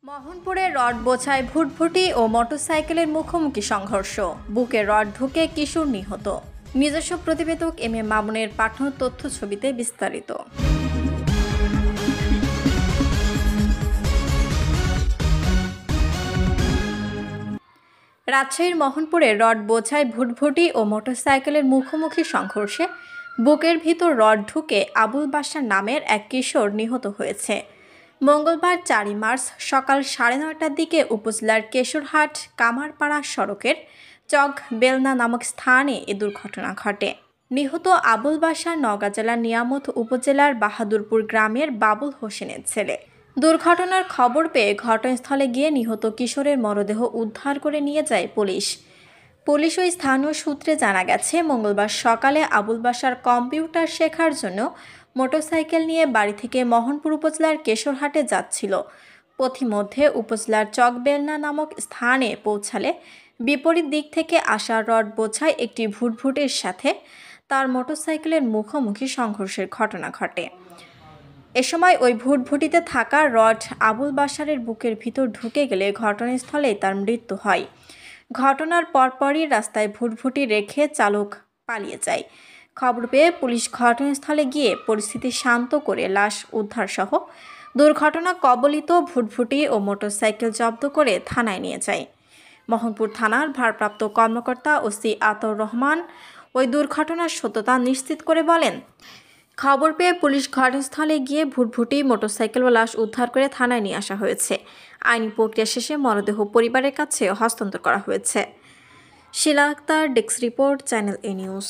মোহনপুরে rod বোঝাই ভুটভুটি ও মোটরসাইকেলের মুখোমুখি সংঘর্ষ, বুকে রড ঢুকে কিশোর নিহত। নিজস্ব প্রতিবেদক এম এ মামুনের পাঠানো তথ্য ছবিতে বিস্তারিত। রাজশাহীর মোহনপুরে রড বোঝাই ভুটভুটি ও মোটরসাইকেলের মুখোমুখি সংঘর্ষে বুকের ভিতর রড ঢুকে আবুল বাশার নামের এক কিশোর নিহত হয়েছে। মঙ্গলবার ৪ মার্চ সকাল ৯:৩০টার দিকে উপজেলার কেশরহাট কামারপাড়া সড়কের চক বেলনা নামক স্থানে এ দুর্ঘটনা ঘটে। নিহত আবুল বাশার নওগাঁ জেলার নিয়ামত উপজেলার বাহাদুরপুর গ্রামের বাবুল হোসেনের ছেলে। দুর্ঘটনার খবর পেয়ে ঘটনাস্থলে গিয়ে নিহত কিশোরের মরদেহ উদ্ধার করে নিয়ে যায় পুলিশ। পুলিশ ও স্থানীয় সূত্রে জানা গেছে, মঙ্গলবার সকালে আবুল বাশার কম্পিউটার শেখার জন্য মোটরসাইকেল নিয়ে বাড়ি থেকে মোহনপুর উপজেলার কেশরহাটে যাচ্ছিল। পথিমধ্যে উপজেলার চকবেলনা নামক স্থানে পৌঁছালে বিপরীত দিক থেকে আসা রড বোঝাই একটি ভুটভুটির সাথে তার মোটরসাইকেলের মুখোমুখি সংঘর্ষের ঘটনা ঘটে। এ সময় ওই ভুটভুটিতে থাকা রড আবুল বাশারের বুকের ভিতর ঢুকে গেলে ঘটনাস্থলেই তার মৃত্যু হয়। ঘটনার পরপরই রাস্তায় ভুটভুটি রেখে চালক পালিয়ে যায়। খবর পেয়ে পুলিশ ঘটনাস্থলে গিয়ে পরিস্থিতি শান্ত করে লাশ উদ্ধারসহ দুর্ঘটনা কবলিত ভুটভুটি ও মোটরসাইকেল জব্দ করে থানায় নিয়ে যায়। মোহনপুর থানার ভারপ্রাপ্ত কর্মকর্তা ওসি আতাউর রহমান ওই দুর্ঘটনার সত্যতা নিশ্চিত করে বলেন, খবর পেয়ে পুলিশ ঘটনাস্থলে গিয়ে ভুটভুটি, মোটরসাইকেল ও লাশ উদ্ধার করে থানায় নিয়ে আসা হয়েছে। আইনি প্রক্রিয়া শেষে মরদেহ পরিবারের কাছে হস্তান্তর করা হয়েছে। শিলা আক্তার, ডেস্ক রিপোর্ট, চ্যানেল এ নিউজ।